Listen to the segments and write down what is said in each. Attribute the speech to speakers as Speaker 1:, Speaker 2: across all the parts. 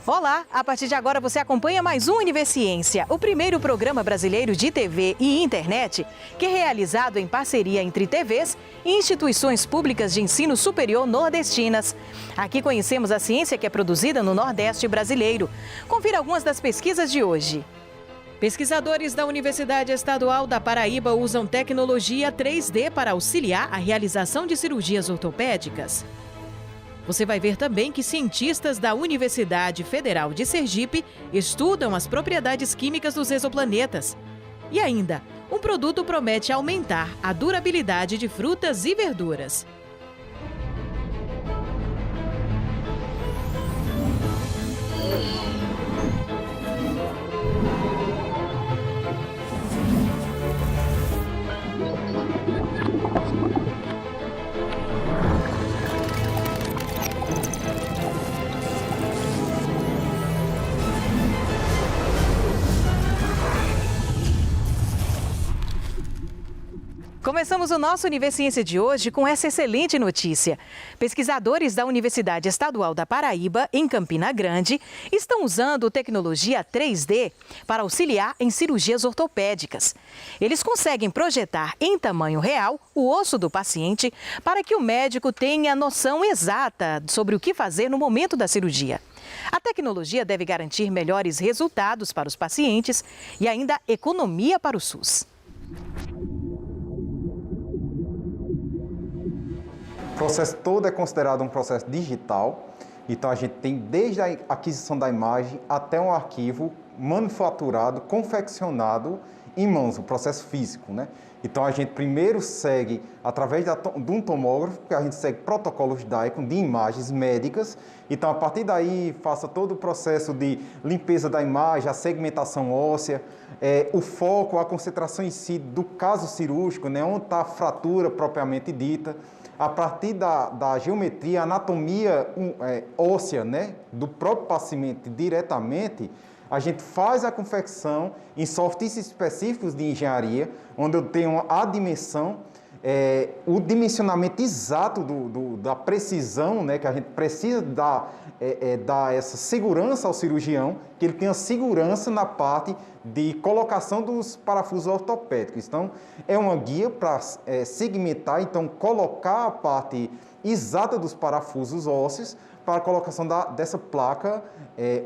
Speaker 1: Olá, a partir de agora você acompanha mais um Univerciência, o primeiro programa brasileiro de TV e internet que é realizado em parceria entre TVs e instituições públicas de ensino superior nordestinas. Aqui conhecemos a ciência que é produzida no Nordeste brasileiro. Confira algumas das pesquisas de hoje. Pesquisadores da Universidade Estadual da Paraíba usam tecnologia 3D para auxiliar a realização de cirurgias ortopédicas. Você vai ver também que cientistas da Universidade Federal de Sergipe estudam as propriedades químicas dos exoplanetas. E ainda, um produto promete aumentar a durabilidade de frutas e verduras. Começamos o nosso Univerciência de hoje com essa excelente notícia. Pesquisadores da Universidade Estadual da Paraíba, em Campina Grande, estão usando tecnologia 3D para auxiliar em cirurgias ortopédicas. Eles conseguem projetar em tamanho real o osso do paciente para que o médico tenha noção exata sobre o que fazer no momento da cirurgia. A tecnologia deve garantir melhores resultados para os pacientes e ainda economia para o SUS.
Speaker 2: O processo todo é considerado um processo digital, então a gente tem desde a aquisição da imagem até um arquivo manufaturado, confeccionado em mãos, o processo físico, né? Então a gente primeiro segue, através de um tomógrafo, que a gente segue protocolos DICOM de imagens médicas, então a partir daí faça todo o processo de limpeza da imagem, a segmentação óssea, o foco, a concentração em si do caso cirúrgico, né? Onde está a fratura propriamente dita. A partir da geometria, anatomia óssea, né, do próprio paciente diretamente, a gente faz a confecção em softwares específicos de engenharia, onde eu tenho a dimensão, o dimensionamento exato da precisão, né, que a gente precisa dar essa segurança ao cirurgião, que ele tenha segurança na parte de colocação dos parafusos ortopédicos. Então, é uma guia para segmentar, então, colocar a parte exata dos parafusos ósseos para a colocação dessa placa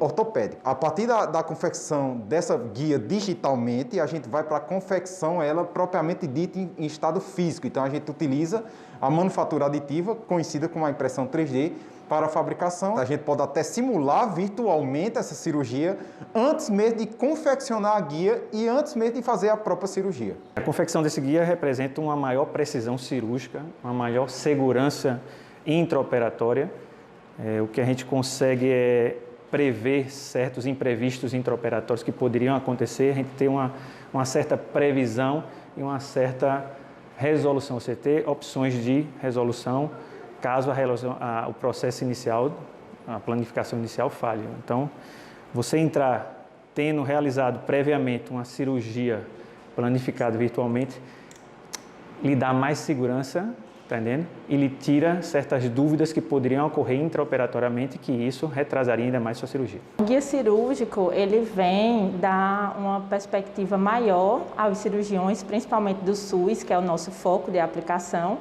Speaker 2: ortopédica. A partir da confecção dessa guia digitalmente, a gente vai para a confecção, ela propriamente dita em estado físico. Então, a gente utiliza a manufatura aditiva, conhecida como a impressão 3D, para a fabricação. A gente pode até simular virtualmente essa cirurgia antes mesmo de confeccionar a guia e antes mesmo de fazer a própria cirurgia.
Speaker 3: A confecção desse guia representa uma maior precisão cirúrgica, uma maior segurança intraoperatória. O que a gente consegue é prever certos imprevistos intraoperatórios que poderiam acontecer, a gente tem uma certa previsão e uma certa resolução, você ter opções de resolução caso o processo inicial, a planificação inicial falhe. Então, você entrar tendo realizado previamente uma cirurgia planificada virtualmente, lhe dá mais segurança, tá entendendo? E lhe tira certas dúvidas que poderiam ocorrer intraoperatoriamente, que isso retrasaria ainda mais sua cirurgia.
Speaker 4: O guia cirúrgico, ele vem dar uma perspectiva maior aos cirurgiões, principalmente do SUS, que é o nosso foco de aplicação,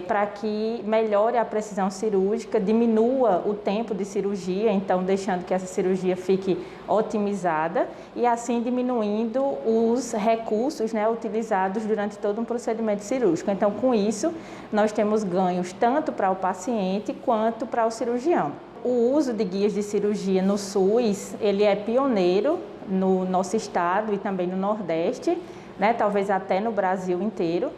Speaker 4: para que melhore a precisão cirúrgica, diminua o tempo de cirurgia, então deixando que essa cirurgia fique otimizada e assim diminuindo os recursos, né, utilizados durante todo um procedimento cirúrgico. Então, com isso, nós temos ganhos tanto para o paciente quanto para o cirurgião. O uso de guias de cirurgia no SUS, ele é pioneiro no nosso estado e também no Nordeste, né, talvez até no Brasil inteiro.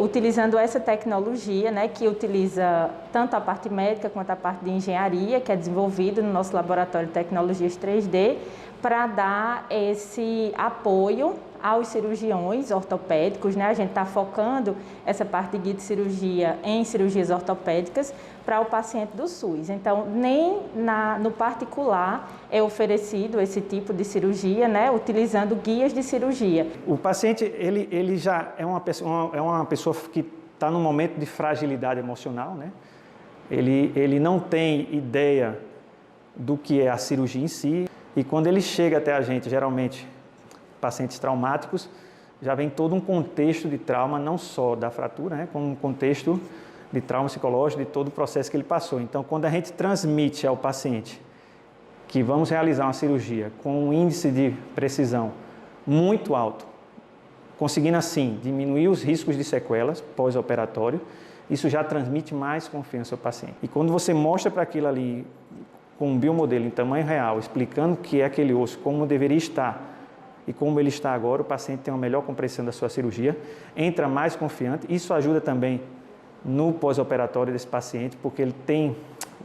Speaker 4: Utilizando essa tecnologia, né, que utiliza tanto a parte médica quanto a parte de engenharia, que é desenvolvida no nosso laboratório de tecnologias 3D, para dar esse apoio aos cirurgiões ortopédicos, né? A gente está focando essa parte de guia de cirurgia em cirurgias ortopédicas para o paciente do SUS. Então, nem no particular é oferecido esse tipo de cirurgia, né? Utilizando guias de cirurgia.
Speaker 3: O paciente, ele já é uma pessoa que está num momento de fragilidade emocional, né? Ele não tem ideia do que é a cirurgia em si. E quando ele chega até a gente, geralmente pacientes traumáticos, já vem todo um contexto de trauma, não só da fratura, né, como um contexto de trauma psicológico, de todo o processo que ele passou. Então, quando a gente transmite ao paciente que vamos realizar uma cirurgia com um índice de precisão muito alto, conseguindo assim diminuir os riscos de sequelas pós-operatório, isso já transmite mais confiança ao paciente. E quando você mostra para aquilo ali com um biomodelo em tamanho real, explicando o que é aquele osso, como deveria estar e como ele está agora, o paciente tem uma melhor compreensão da sua cirurgia, entra mais confiante. Isso ajuda também no pós-operatório desse paciente, porque ele tem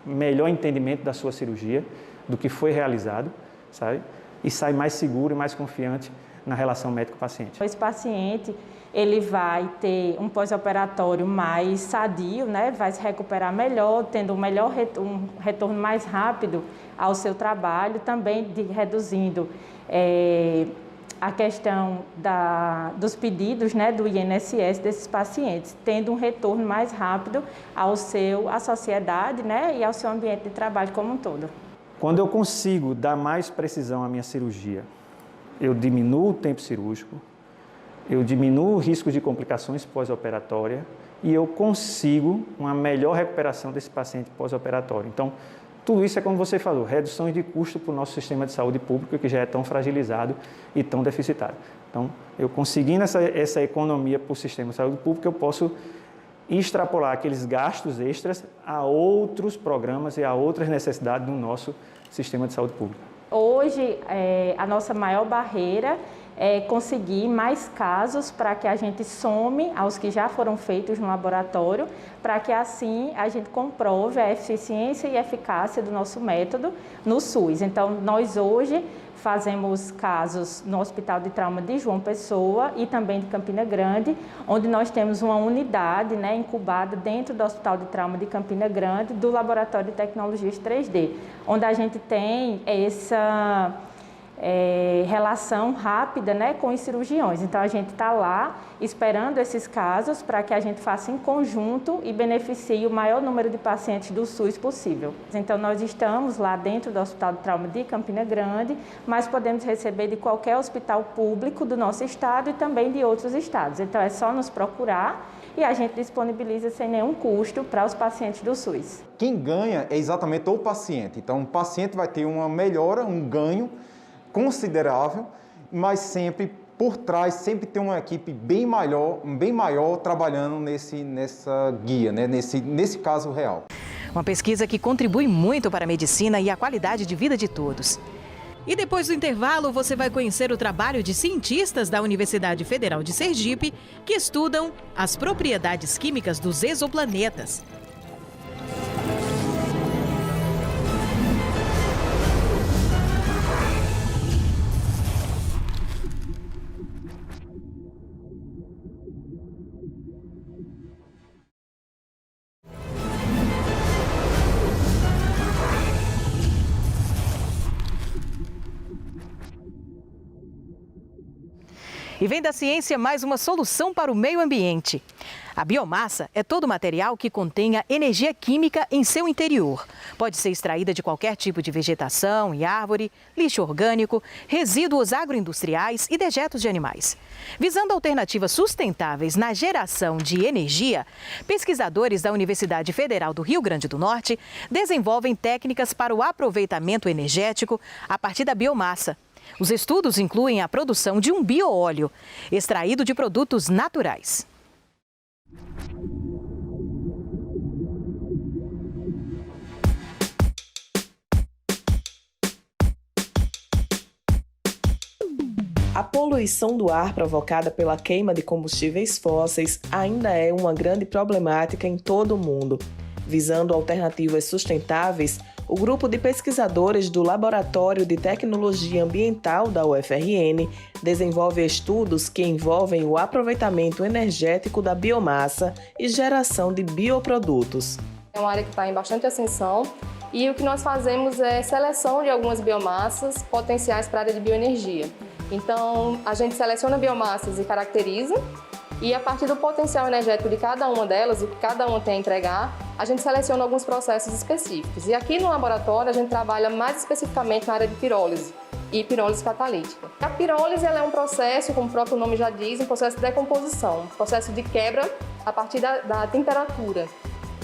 Speaker 3: melhor entendimento da sua cirurgia, do que foi realizado, sabe? E sai mais seguro e mais confiante na relação médico-paciente.
Speaker 4: Esse paciente, ele vai ter um pós-operatório mais sadio, né? Vai se recuperar melhor, tendo um retorno mais rápido ao seu trabalho, também reduzindo a questão dos pedidos, né, do INSS desses pacientes, tendo um retorno mais rápido à sociedade, né, e ao seu ambiente de trabalho como um todo.
Speaker 3: Quando eu consigo dar mais precisão à minha cirurgia, eu diminuo o tempo cirúrgico, eu diminuo o risco de complicações pós-operatória e eu consigo uma melhor recuperação desse paciente pós-operatório. Então, tudo isso é como você falou, reduções de custo para o nosso sistema de saúde público, que já é tão fragilizado e tão deficitário. Então, eu conseguindo essa economia para o sistema de saúde pública, eu posso extrapolar aqueles gastos extras a outros programas e a outras necessidades do nosso sistema de saúde pública.
Speaker 4: Hoje, a nossa maior barreira é conseguir mais casos para que a gente some aos que já foram feitos no laboratório, para que assim a gente comprove a eficiência e eficácia do nosso método no SUS. Então, nós hoje fazemos casos no Hospital de Trauma de João Pessoa e também de Campina Grande, onde nós temos uma unidade, né, incubada dentro do Hospital de Trauma de Campina Grande, do Laboratório de Tecnologias 3D, onde a gente tem essa relação rápida, né, com os cirurgiões. Então, a gente está lá esperando esses casos para que a gente faça em conjunto e beneficie o maior número de pacientes do SUS possível. Então, nós estamos lá dentro do Hospital de Trauma de Campina Grande, mas podemos receber de qualquer hospital público do nosso estado e também de outros estados. Então, é só nos procurar e a gente disponibiliza sem nenhum custo para os pacientes do SUS.
Speaker 2: Quem ganha é exatamente o paciente. Então, o paciente vai ter uma melhora, um ganho considerável, mas sempre por trás, sempre tem uma equipe bem maior trabalhando nessa guia, né? nesse caso real.
Speaker 1: Uma pesquisa que contribui muito para a medicina e a qualidade de vida de todos. E depois do intervalo, você vai conhecer o trabalho de cientistas da Universidade Federal de Sergipe que estudam as propriedades químicas dos exoplanetas. E vem da ciência mais uma solução para o meio ambiente. A biomassa é todo material que contenha energia química em seu interior. Pode ser extraída de qualquer tipo de vegetação e árvore, lixo orgânico, resíduos agroindustriais e dejetos de animais. Visando alternativas sustentáveis na geração de energia, pesquisadores da Universidade Federal do Rio Grande do Norte desenvolvem técnicas para o aproveitamento energético a partir da biomassa. Os estudos incluem a produção de um bioóleo, extraído de produtos naturais.
Speaker 5: A poluição do ar provocada pela queima de combustíveis fósseis ainda é uma grande problemática em todo o mundo. Visando alternativas sustentáveis, o grupo de pesquisadores do Laboratório de Tecnologia Ambiental da UFRN desenvolve estudos que envolvem o aproveitamento energético da biomassa e geração de bioprodutos.
Speaker 6: É uma área que está em bastante ascensão e o que nós fazemos é seleção de algumas biomassas potenciais para a área de bioenergia. Então, a gente seleciona biomassas e caracteriza E a partir do potencial energético de cada uma delas, o que cada uma tem a entregar, a gente seleciona alguns processos específicos. E aqui no laboratório a gente trabalha mais especificamente na área de pirólise e pirólise catalítica. A pirólise ela é um processo, como o próprio nome já diz, um processo de decomposição, um processo de quebra a partir da temperatura.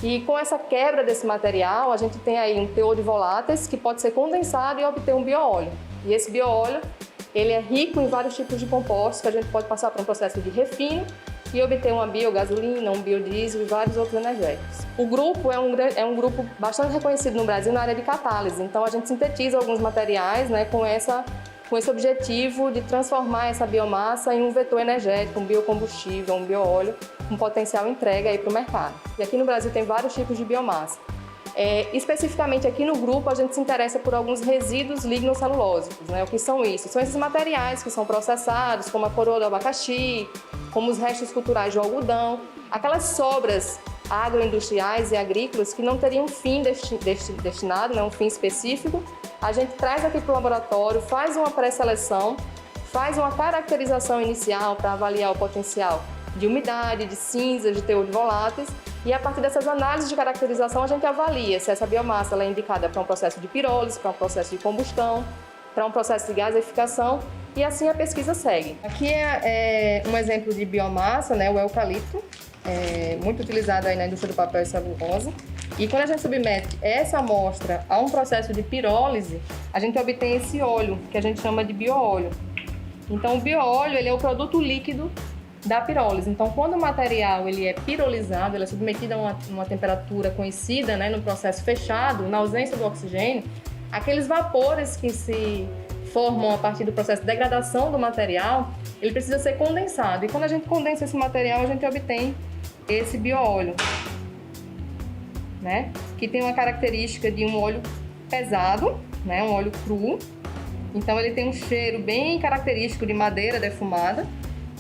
Speaker 6: E com essa quebra desse material, a gente tem aí um teor de voláteis que pode ser condensado e obter um bioóleo. E esse bioóleo, ele é rico em vários tipos de compostos que a gente pode passar por um processo de refino e obter uma biogasolina, um biodiesel e vários outros energéticos. O grupo é um grupo bastante reconhecido no Brasil na área de catálise, então a gente sintetiza alguns materiais, né, com esse objetivo de transformar essa biomassa em um vetor energético, um biocombustível, um bioóleo, com potencial entrega para o mercado. E aqui no Brasil tem vários tipos de biomassa. Especificamente aqui no grupo, a gente se interessa por alguns resíduos lignocelulósicos, né? O que são isso? São esses materiais que são processados, como a coroa do abacaxi, como os restos culturais de algodão, aquelas sobras agroindustriais e agrícolas que não teriam fim destinado, né? Um fim específico. A gente traz aqui para o laboratório, faz uma pré-seleção, faz uma caracterização inicial para avaliar o potencial de umidade, de cinzas, de teor de voláteis, e a partir dessas análises de caracterização a gente avalia se essa biomassa ela é indicada para um processo de pirólise, para um processo de combustão, para um processo de gaseificação, e assim a pesquisa segue. Aqui é um exemplo de biomassa, né, o eucalipto, muito utilizado aí na indústria do papel e celulose. E quando a gente submete essa amostra a um processo de pirólise, a gente obtém esse óleo, que a gente chama de bioóleo. Então o bioóleo ele é o produto líquido da pirólise. Então, quando o material ele é pirolizado, ele é submetido a uma temperatura conhecida, né, no processo fechado, na ausência do oxigênio, aqueles vapores que se formam a partir do processo de degradação do material, ele precisa ser condensado. E quando a gente condensa esse material, a gente obtém esse bioóleo, né, que tem uma característica de um óleo pesado, né, um óleo cru. Então, ele tem um cheiro bem característico de madeira defumada.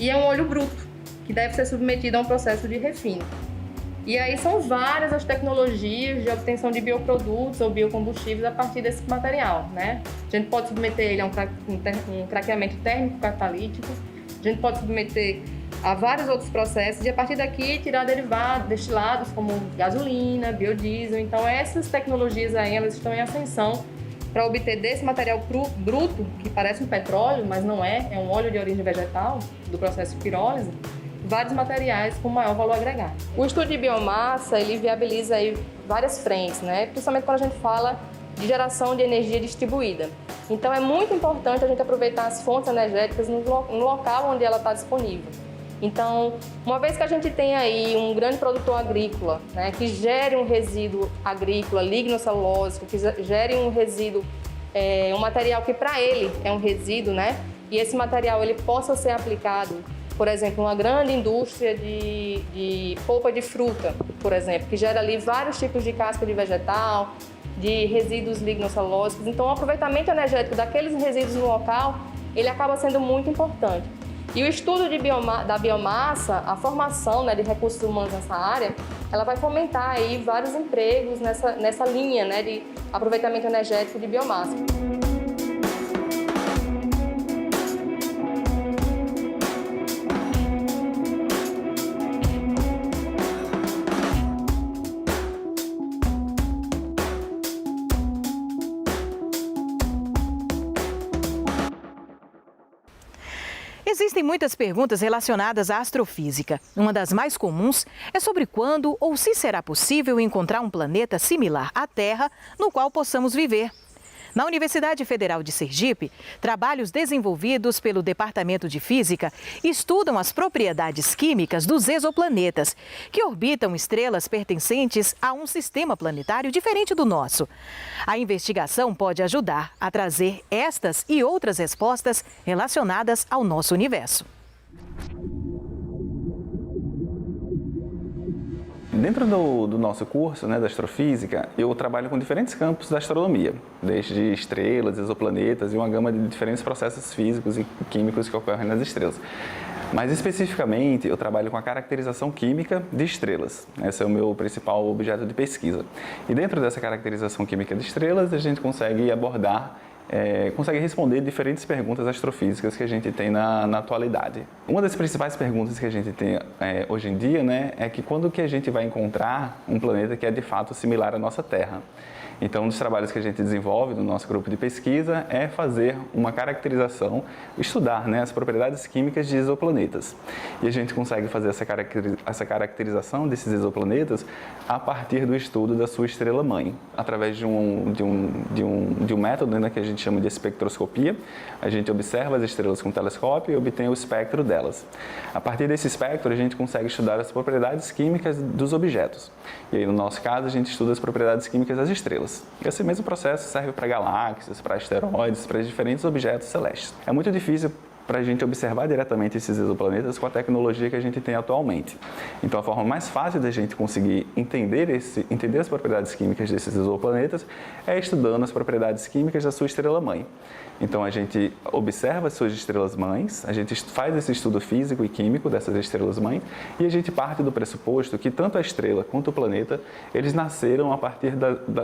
Speaker 6: E é um óleo bruto, que deve ser submetido a um processo de refino. E aí são várias as tecnologias de obtenção de bioprodutos ou biocombustíveis a partir desse material, né? A gente pode submeter ele a um craqueamento térmico catalítico, a gente pode submeter a vários outros processos e a partir daqui tirar derivados, destilados como gasolina, biodiesel. Então essas tecnologias aí, elas estão em ascensão para obter desse material bruto, que parece um petróleo, mas não é um óleo de origem vegetal, do processo de pirólise, vários materiais com maior valor agregado. O estudo de biomassa, ele viabiliza aí várias frentes, né? Principalmente quando a gente fala de geração de energia distribuída. Então é muito importante a gente aproveitar as fontes energéticas no local onde ela está disponível. Então, uma vez que a gente tem aí um grande produtor agrícola, né, que gere um resíduo agrícola lignocelulósico, que gere um resíduo, um material que para ele é um resíduo, né, e esse material ele possa ser aplicado, por exemplo, uma grande indústria de polpa de fruta, por exemplo, que gera ali vários tipos de casca de vegetal, de resíduos lignocelulósicos. Então, o aproveitamento energético daqueles resíduos no local, ele acaba sendo muito importante. E o estudo da biomassa, a formação, né, de recursos humanos nessa área, ela vai fomentar aí vários empregos nessa linha, né, de aproveitamento energético de biomassa.
Speaker 1: Existem muitas perguntas relacionadas à astrofísica. Uma das mais comuns é sobre quando ou se será possível encontrar um planeta similar à Terra no qual possamos viver. Na Universidade Federal de Sergipe, trabalhos desenvolvidos pelo Departamento de Física estudam as propriedades químicas dos exoplanetas, que orbitam estrelas pertencentes a um sistema planetário diferente do nosso. A investigação pode ajudar a trazer estas e outras respostas relacionadas ao nosso universo.
Speaker 7: Dentro do nosso curso, né, da astrofísica, eu trabalho com diferentes campos da astronomia, desde estrelas, exoplanetas e uma gama de diferentes processos físicos e químicos que ocorrem nas estrelas. Mas especificamente, eu trabalho com a caracterização química de estrelas. Esse é o meu principal objeto de pesquisa. E dentro dessa caracterização química de estrelas, a gente consegue abordar consegue responder diferentes perguntas astrofísicas que a gente tem na atualidade. Uma das principais perguntas que a gente tem hoje em dia, né, é que quando que a gente vai encontrar um planeta que é de fato similar à nossa Terra? Então, um dos trabalhos que a gente desenvolve no nosso grupo de pesquisa é fazer uma caracterização, estudar, né, as propriedades químicas de exoplanetas. E a gente consegue fazer essa caracterização desses exoplanetas a partir do estudo da sua estrela-mãe, através de um método, né, que a gente chama de espectroscopia. A gente observa as estrelas com um telescópio e obtém o espectro delas. A partir desse espectro, a gente consegue estudar as propriedades químicas dos objetos. E aí, no nosso caso, a gente estuda as propriedades químicas das estrelas. Esse mesmo processo serve para galáxias, para asteroides, para diferentes objetos celestes. É muito difícil para a gente observar diretamente esses exoplanetas com a tecnologia que a gente tem atualmente. Então, a forma mais fácil da gente conseguir entender as propriedades químicas desses exoplanetas é estudando as propriedades químicas da sua estrela-mãe. Então, a gente observa as suas estrelas-mães, a gente faz esse estudo físico e químico dessas estrelas-mães e a gente parte do pressuposto que tanto a estrela quanto o planeta, eles nasceram a partir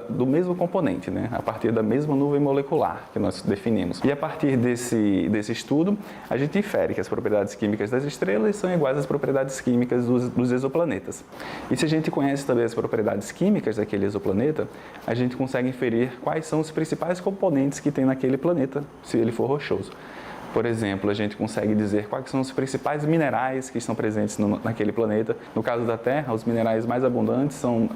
Speaker 7: do mesmo componente, né? A partir da mesma nuvem molecular que nós definimos. E a partir desse estudo, a gente infere que as propriedades químicas das estrelas são iguais às propriedades químicas dos exoplanetas. E se a gente conhece também as propriedades químicas daquele exoplaneta, a gente consegue inferir quais são os principais componentes que tem naquele planeta, se ele for rochoso. Por exemplo, a gente consegue dizer quais são os principais minerais que estão presentes naquele planeta. No caso da Terra, os minerais mais abundantes são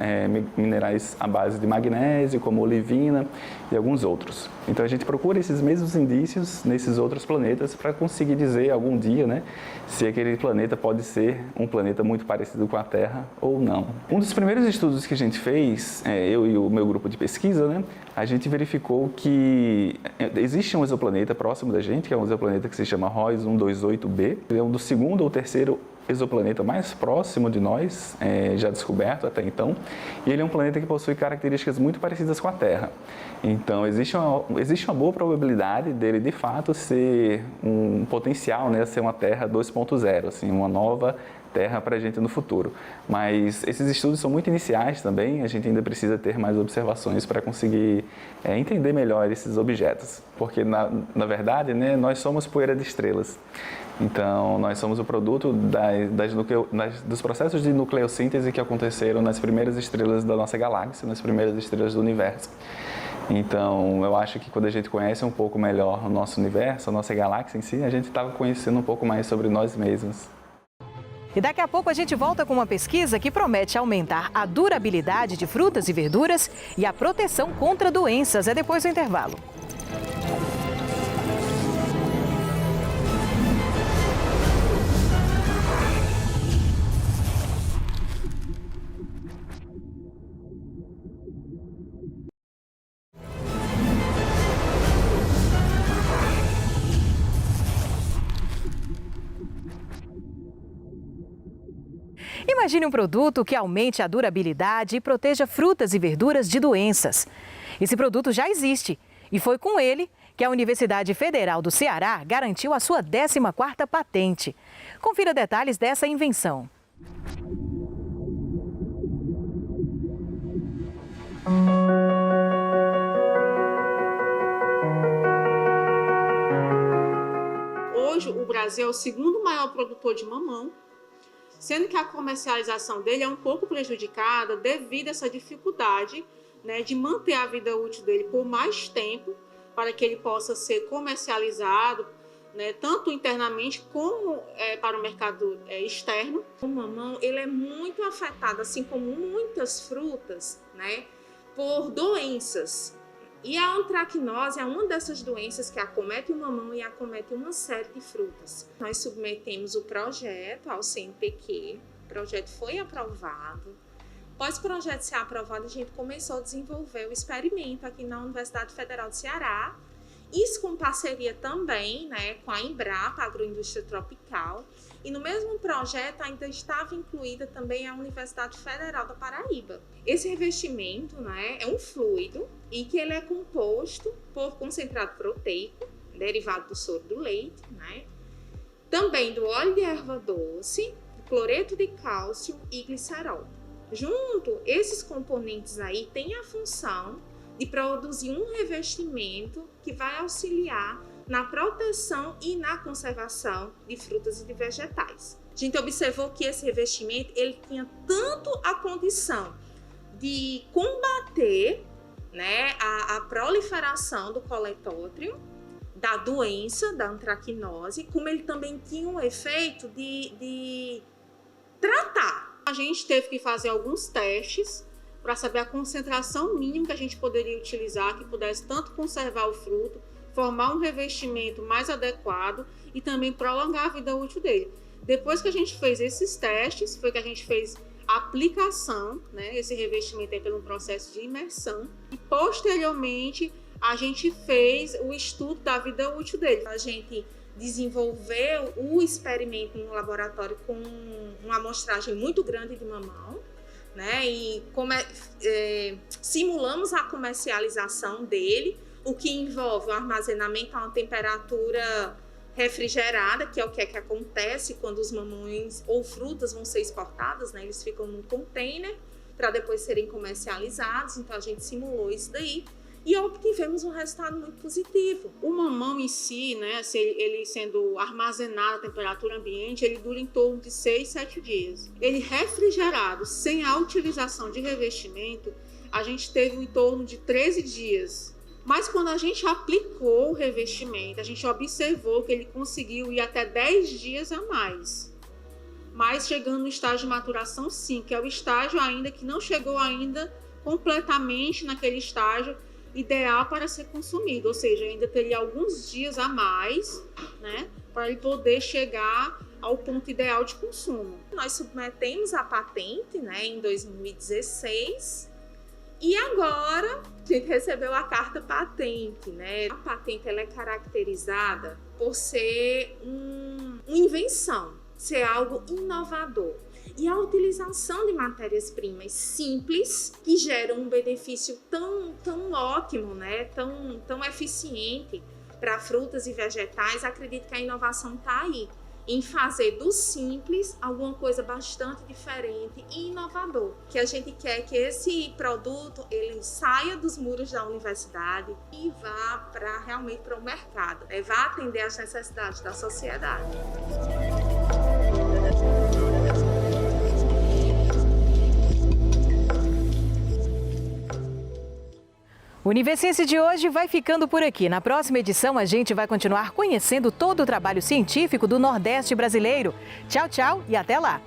Speaker 7: minerais à base de magnésio, como olivina e alguns outros. Então, a gente procura esses mesmos indícios nesses outros planetas para conseguir dizer algum dia, né, se aquele planeta pode ser um planeta muito parecido com a Terra ou não. Um dos primeiros estudos que a gente fez, eu e o meu grupo de pesquisa, né, a gente verificou que existe um exoplaneta próximo da gente, que é um exoplaneta que se chama ROIS 128b. Ele é um do segundo ou terceiro exoplaneta mais próximo de nós, já descoberto até então, e ele é um planeta que possui características muito parecidas com a Terra. Então, existe uma boa probabilidade dele, de fato, ser um potencial, né, ser uma Terra 2.0, assim, uma nova Terra para a gente no futuro. Mas esses estudos são muito iniciais também, a gente ainda precisa ter mais observações para conseguir entender melhor esses objetos, porque na verdade, né, nós somos poeira de estrelas. Então, nós somos o produto dos processos de nucleossíntese que aconteceram nas primeiras estrelas da nossa galáxia, nas primeiras estrelas do universo. Então, eu acho que quando a gente conhece um pouco melhor o nosso universo, a nossa galáxia em si, a gente estava conhecendo um pouco mais sobre nós mesmos.
Speaker 1: E daqui a pouco a gente volta com uma pesquisa que promete aumentar a durabilidade de frutas e verduras e a proteção contra doenças. É depois do intervalo. Imagine um produto que aumente a durabilidade e proteja frutas e verduras de doenças. Esse produto já existe e foi com ele que a Universidade Federal do Ceará garantiu a sua 14ª patente. Confira detalhes dessa invenção.
Speaker 8: Hoje, o Brasil é o segundo maior produtor de mamão, sendo que a comercialização dele é um pouco prejudicada devido a essa dificuldade, né, de manter a vida útil dele por mais tempo, para que ele possa ser comercializado, né, tanto internamente como para o mercado externo. O mamão ele é muito afetado, assim como muitas frutas, né, por doenças. E a antracnose é uma dessas doenças que acomete o mamão e acomete uma série de frutas. Nós submetemos o projeto ao CNPq, o projeto foi aprovado. Após o projeto ser aprovado, a gente começou a desenvolver o experimento aqui na Universidade Federal do Ceará, isso com parceria também, né, com a Embrapa, Agroindústria Tropical, e no mesmo projeto ainda estava incluída também a Universidade Federal da Paraíba. Esse revestimento, né, é um fluido e que ele é composto por concentrado proteico, derivado do soro do leite, né, também do óleo de erva doce, cloreto de cálcio e glicerol. Junto, esses componentes aí têm a função de produzir um revestimento que vai auxiliar na proteção e na conservação de frutas e de vegetais. A gente observou que esse revestimento ele tinha tanto a condição de combater, né, a proliferação do coletótrio, da doença, da antracnose, como ele também tinha um efeito de tratar. A gente teve que fazer alguns testes para saber a concentração mínima que a gente poderia utilizar, que pudesse tanto conservar o fruto, formar um revestimento mais adequado e também prolongar a vida útil dele. Depois que a gente fez esses testes, foi que a gente fez a aplicação, né, esse revestimento aí pelo processo de imersão, e posteriormente a gente fez o estudo da vida útil dele. A gente desenvolveu o experimento no laboratório com uma amostragem muito grande de mamão, né? E simulamos a comercialização dele, o que envolve o armazenamento a uma temperatura refrigerada, que é o que acontece quando os mamões ou frutas vão ser exportadas, né? Eles ficam num container para depois serem comercializados. Então a gente simulou isso daí e obtivemos um resultado muito positivo. O mamão em si, né, ele sendo armazenado à temperatura ambiente, ele dura em torno de 6, 7 dias. Ele refrigerado, sem a utilização de revestimento, a gente teve em torno de 13 dias. Mas quando a gente aplicou o revestimento, a gente observou que ele conseguiu ir até 10 dias a mais. Mas chegando no estágio de maturação 5, que é o estágio ainda que não chegou ainda completamente naquele estágio ideal para ser consumido, ou seja, ainda teria alguns dias a mais, né, para ele poder chegar ao ponto ideal de consumo. Nós submetemos a patente, né, em 2016 e agora a gente recebeu a carta patente, né? A patente ela é caracterizada por ser uma invenção, ser algo inovador. E a utilização de matérias-primas simples, que geram um benefício tão ótimo, né? tão eficiente para frutas e vegetais, acredito que a inovação está aí, em fazer do simples alguma coisa bastante diferente e inovador. Que a gente quer que esse produto ele saia dos muros da universidade e vá realmente para o mercado, né? Vá atender às necessidades da sociedade.
Speaker 1: O Univerciência de hoje vai ficando por aqui. Na próxima edição, a gente vai continuar conhecendo todo o trabalho científico do Nordeste brasileiro. Tchau, tchau e até lá!